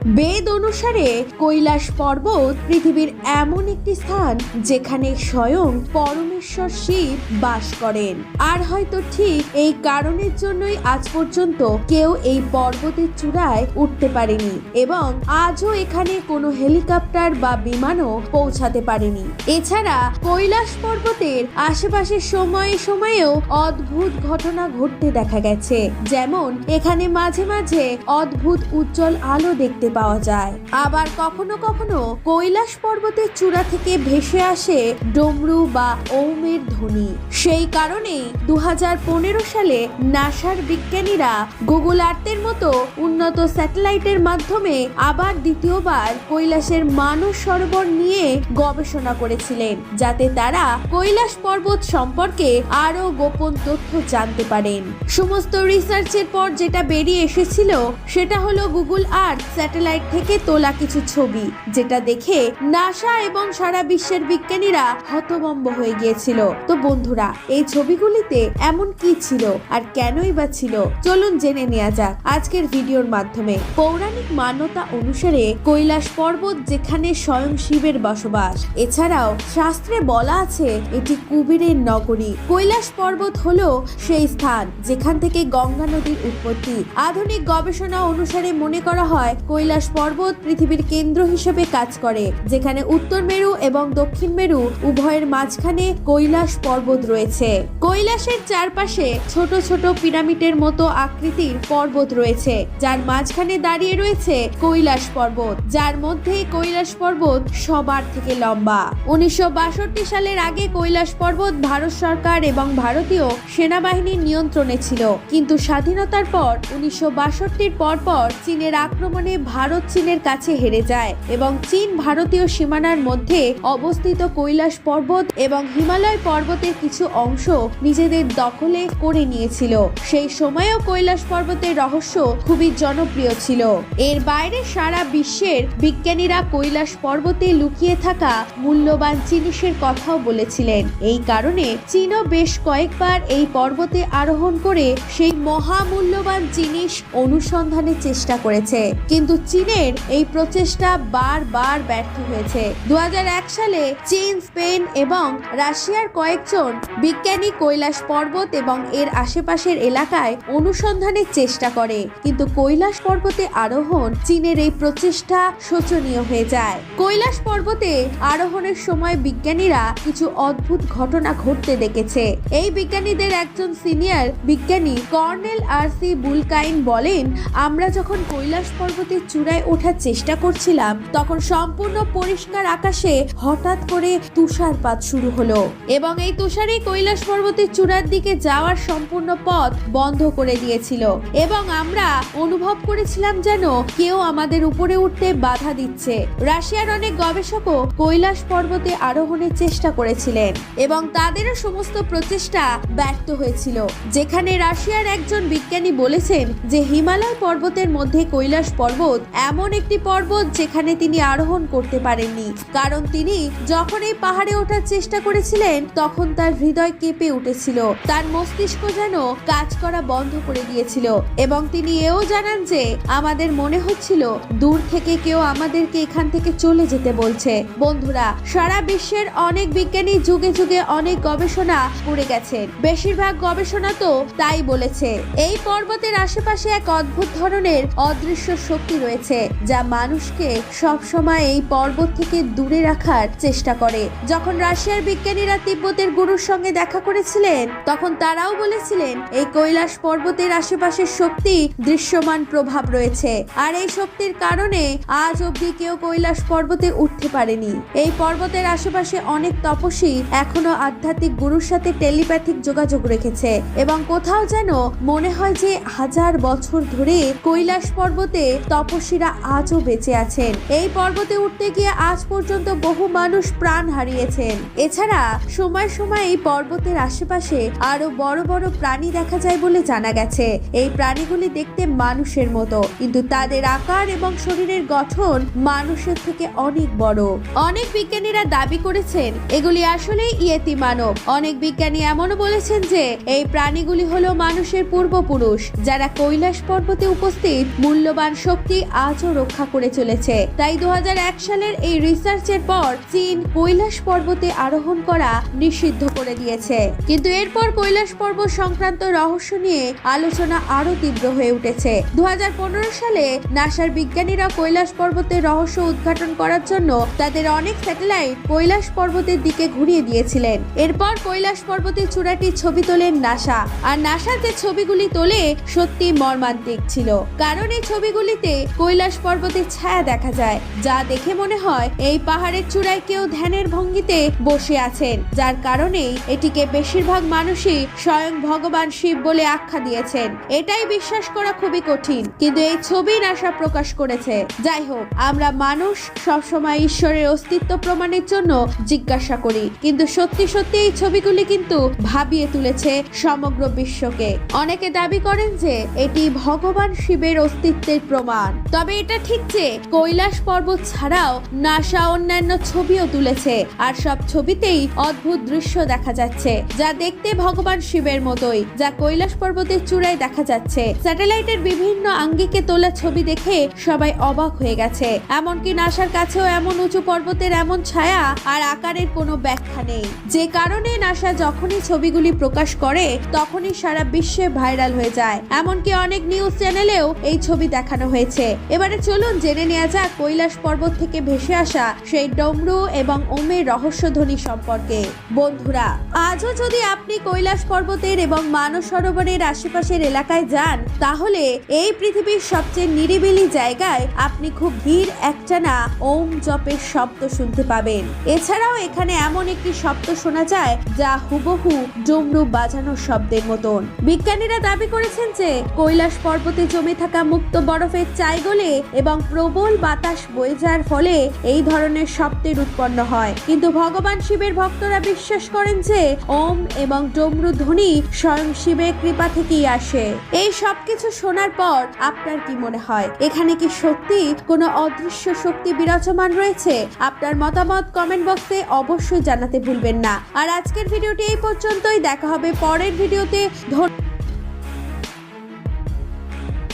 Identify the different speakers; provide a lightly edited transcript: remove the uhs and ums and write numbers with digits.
Speaker 1: বেদ অনুসারে কৈলাস পর্বত পৃথিবীর এমন একটি স্থান যেখানে স্বয়ং পরমেশ্বর শিব বাস করেন। আর হয়তো ঠিক এই কারণের জন্যই আজ পর্যন্ত কেউ এই পর্বতের চূড়ায় উঠতে পারেনি এবং আজও এখানে কোনো হেলিকপ্টার বা বিমানও পৌঁছাতে পারেনি। এছাড়া কৈলাস পর্বতের আশেপাশে সময়ে সময়েও অদ্ভুত ঘটনা ঘটতে দেখা গেছে, যেমন এখানে মাঝে মাঝে অদ্ভুত উজ্জ্বল আলো দেখতে পাওয়া যায়। আবার কখনো কখনো কৈলাস পর্বতের চূড়া থেকে ভেসে আসে ডমরু বা ওমের ধ্বনি। সেই কারণেই 2015 সালে নাসার বিজ্ঞানীরা গুগল আর্থের মতো উন্নত স্যাটেলাইটের মাধ্যমে আবার দ্বিতীয়বার কৈলাসের মানস সরোবর নিয়ে গবেষণা করেছিলেন, যাতে তারা কৈলাস পর্বত সম্পর্কে আরো গোপন তথ্য জানতে পারেন। সমস্ত রিসার্চের পর যেটা বেরিয়ে এসেছিল সেটা হলো গুগল আর্থ স্যাটেলাইট থেকে তোলা কিছু ছবি, যেটা দেখে নাসা এবং সারা বিশ্বের বিজ্ঞানীরা হতভম্ব হয়ে গিয়েছিল। তো বন্ধুরা, এই ছবিগুলিতে এমন কি ছিল আর কেনই বা ছিল, চলুন জেনে নেওয়া যাক আজকের ভিডিওর মাধ্যমে। পৌরাণিক মান্যতা অনুসারে কৈলাস পর্বত যেখানে স্বয়ং শিবের বসবাস। এছাড়াও শাস্ত্রে বলা আছে এটি কুবেরের নগরী। কৈলাস পর্বত হলো সেই স্থান যেখান থেকে গঙ্গা নদীর উৎপত্তি। আধুনিক গবেষণা অনুসারে মনে করা হয় কৈলাস পর্বত পৃথিবীর কেন্দ্র হিসেবে কাজ করে, যেখানে উত্তর মেরু এবং দক্ষিণ মেরু উভয়ের মাঝখানে কৈলাস পর্বত রয়েছে। কৈলাসের চারপাশে ছোট ছোট পিরামিডের মতো আকৃতির পর্বত রয়েছে, যার মাঝখানে দাঁড়িয়ে রয়েছে কৈলাস পর্বত, যার মধ্যে কৈলাস পর্বত সবার থেকে লম্বা। 1962 সালের আগে কৈলাস পর্বত ভারত সরকার এবং ভারতীয় সেনাবাহিনীর নিয়ন্ত্রণে ছিল, কিন্তু স্বাধীনতার পর 1962 পর চীনের আক্রমণে ভারত চীনের কাছে হেরে যায় এবং চীন ভারতীয় সীমানার মধ্যে অবস্থিত কৈলাস পর্বত এবং হিমালয় পর্বতের কিছু অংশ নিজেদের দখলে করে নিয়েছিল। সেই সময়েও কৈলাস পর্বতের রহস্য খুবই জনপ্রিয় ছিল। এর বাইরে সারা বিশ্বের বিজ্ঞানীরা কৈলাস পর্বতে লুকিয়ে থাকা মূল্যবান জিনিসের কথাও বলেছিলেন। এই কারণে চীনও বেশ কয়েকবার এই পর্বতে আরোহণ করে সেই মহামূল্যবান জিনিস অনুসন্ধানের চেষ্টা করেছে, কিন্তু চীনের এই প্রচেষ্টা বারবার ব্যর্থ হয়েছে। 2001 সালে চীন, স্পেন এবং রাশিয়ার কয়েকজন বিজ্ঞানী কৈলাস পর্বত এবং এর আশেপাশের এলাকায় অনুসন্ধানের চেষ্টা করে, কিন্তু কৈলাস পর্বতে আরোহণ চীনের এই প্রচেষ্টা শোচনীয় হয়ে যায়। কৈলাস পর্বতে আরোহণের সময় বিজ্ঞানীরা কিছু অদ্ভুত ঘটনা ঘটতে দেখেছে। এই বিজ্ঞানীদের একজন সিনিয়র বিজ্ঞানী কর্নেল আর.সি. বুলকাইন বলেন, আমরা যখন কৈলাস পর্বতের চূড়ায় ওঠার চেষ্টা করছিলাম তখন সম্পূর্ণ পরিষ্কার আকাশে হঠাৎ করে তুষারপাত শুরু হলো এবং এই তুষারই কৈলাস পর্বতের চূড়ার দিকে যাওয়ার সম্পূর্ণ পথ বন্ধ করে দিয়েছিল এবং আমরা অনুভব করেছিলাম যেন কেউ আমাদের উপরে উঠতে বাধা দিচ্ছে। রাশিয়ার অনেক গবেষকও কৈলাস পর্বতে আরোহণের চেষ্টা করেছিলেন এবং তাদেরও সমস্ত প্রচেষ্টা ব্যর্থ হয়েছিল। যেখানে রাশিয়ার একজন বিজ্ঞানী বলেছেন যে হিমালয় পর্বতের মধ্যে কৈলাস পর্বত এমন একটি পর্বত যেখানে তিনি আরোহণ করতে পারেননি, কারণ তিনি যখন এই পাহাড়ে ওঠার চেষ্টা করেছিলেন তখন তার হৃদয় কেঁপে উঠেছিল, তার মস্তিষ্ক যেন কাজ করা বন্ধ করে দিয়েছিল এবং তিনি এও জানান যে আমাদের মনে হচ্ছিল দূর থেকে কেউ আমাদেরকে এখান থেকে চলে যেতে বলছে। বন্ধুরা, সারা বিশ্বের অনেক বিজ্ঞানী যুগে যুগে অনেক গবেষণা করে গেছেন, বেশিরভাগ গবেষণা তো তাই বলেছে। এই পর্বতের আশেপাশে এক অদ্ভুত ধরনের অদৃশ্য শক্তি রয়েছে যা মানুষকে সবসময় এই পর্বত থেকে দূরে রাখার চেষ্টা করে। যখন রাশিয়ার বিজ্ঞানীরা তিব্বতের গুরুর সঙ্গে দেখা করেছিলেন তখন তারাও বলেছিলেন এই কৈলাস পর্বতের আশেপাশের শক্তি দৃশ্যমান প্রভাব রয়েছে, আর এই শক্তির কারণে আজ অবধি কেউ কৈলাস পর্বতে উঠতে পারেনি। এই পর্বতের আশেপাশে অনেক তপস্বী এখনো আধ্যাত্মিক গুরুর সাথে টেলিপ্যাথিক যোগাযোগ রেখেছে এবং কোথাও যেন মনে হয় যে হাজার বছর ধরে কৈলাস পর্বতে তপস্বীরা আজও বেঁচে আছেন। এই পর্বতে উঠতে গিয়ে আজ পর্যন্ত বহু মানুষ প্রাণ হারিয়েছেন। এছাড়া সময় সময় এই পর্বতের আশেপাশে আরো বড় বড় প্রাণী দেখা যায় বলে জানা গেছে। এই প্রাণীগুলি দেখতে মানুষের মতো, কিন্তু তাদের আকার এবং শরীরের গঠন মানুষের থেকে অনেক বড়। অনেক বিজ্ঞানীরা দাবি করেছেন এগুলি আসলে ইয়েতি মানব। অনেক বিজ্ঞানী এমনও বলেছেন যে এই প্রাণীগুলি হলো মানুষের পূর্বপুরুষ, যারা কৈলাস পর্বতে উপস্থিত মূল্যবান শক্তি আজও রক্ষা করে চলেছে। তাই 2001 সালের এই রিসার্চের পর চীন কৈলাস পর্বতে আরোহণ করা নিষিদ্ধ করে দিয়েছে। কিন্তু এরপর কৈলাস পর্বত সংক্রান্ত রহস্য নিয়ে আলোচনা আরো তীব্র হয়ে উঠেছে। 2015 সালে নাসার বিজ্ঞানীরা কৈলাস পর্বতের রহস্য উদ্ঘাটন করার জন্য তাদের অনেক স্যাটেলাইট কৈলাস পর্বতের দিকে ঘুরিয়ে দিয়েছিলেন। এরপর কৈলাস পর্বতের চূড়াটির ছবি তোলেন নাসা। আর নাসা যে ছবিগুলি তোলে সত্যি মর্মান্তিক ছিল, কারণ এই ছবিগুলিতে কৈলাস পর্বতের ছায়া দেখা যায়, যা দেখে মনে হয় এই পাহাড়ের চূড়ায় কেউ ধ্যানের ভঙ্গিতে বসে আছেন, যার কারণে এটিকে বেশিরভাগ মানুষই স্বয়ং ভগবান শিব বলে আখ্যা দিয়েছেন। এটাই বিশ্বাস করা খুবই কঠিন, কিন্তু এই ছবি নাসা প্রকাশ করেছে। যাই হোক, আমরা মানুষ সবসময় ঈশ্বরের অস্তিত্ব প্রমাণের জন্য জিজ্ঞাসা করি, কিন্তু সত্যি সত্যি এই ছবিগুলি কিন্তু ভাবিয়ে তুলেছে সমগ্র বিশ্বকে। অনেকে দাবি করেন যে এটি ভগবান শিবের অস্তিত্বের প্রমাণ। তবে এটা ঠিক যে কৈলাস পর্বত ছাড়াও নাসা অন্যান্য ছবিও তুলেছে, আর সব ছবিতেই অদ্ভুত দৃশ্য দেখা যাচ্ছে, যা দেখতে ভগবান শিবের মতোই, যা কৈলাস পর্বতের চূড়ায় দেখা যাচ্ছে। স্যাটেলাইটের বিভিন্ন আঙ্গিকে তোলা ছবি দেখে সবাই অবাক হয়ে গেছে। এমনকি নাসার কাছেও এমন উঁচু পর্বতের এমন ছায়া আর আকারের কোনো ব্যাখ্যা নেই, যে কারণে নাসা যখনই ছবিগুলি প্রকাশ করে তখনই সারা বিশ্বে ভাইরাল হয়ে যায়। এমনকি অনেক নিউজ চ্যানেলেও এই ছবি দেখানো হয়েছে। এবারে চলুন জেনে নেওয়া যাক কৈলাস পর্বত থেকে ভেসে আসা সেই ডমরু এবং ওমের রহস্যধ্বনি সম্পর্কে। বন্ধুরা, আজও যদি আপনি কৈলাস পর্বতের এবং মানস সরোবরের আশেপাশের এলাকায় যান, তাহলে এই পৃথিবীর সবচেয়ে নিরিবিলি জায়গায় আপনি খুব ধীর একটানা ওম জপের শব্দ শুনতে পাবেন। এছাড়াও এখানে এমন একটি শব্দ শোনা যায় যা হুবহু ডমরু বাজানোর শব্দের মতন। বিজ্ঞানীরা দাবি করেছেন যে কৈলাস পর্বতে জমে থাকা মুক্ত বরফের চাই গলে এবং প্রবল বাতাস বয়ে যাওয়ার ফলে এই ধরনের শব্দের উৎপন্ন হয়। কিন্তু ভগবান শিবের ভক্তরা বিশ্বাস করেন যে ওম এবং ডমরু ধ্বনি স্বয়ং শিবের কৃপা থেকেই আসে। এই সবকিছু শোনার পর আপনার কি মনে হয়? এখানে কি সত্যি কোনো অদৃশ্য শক্তি বিরাজমান রয়েছে? আপনার মতামত কমেন্ট বক্সে অবশ্যই জানাতে ভুলবেন না। আর আজকের ভিডিওটি এই পর্যন্তই। দেখা হবে পরের ভিডিওতে।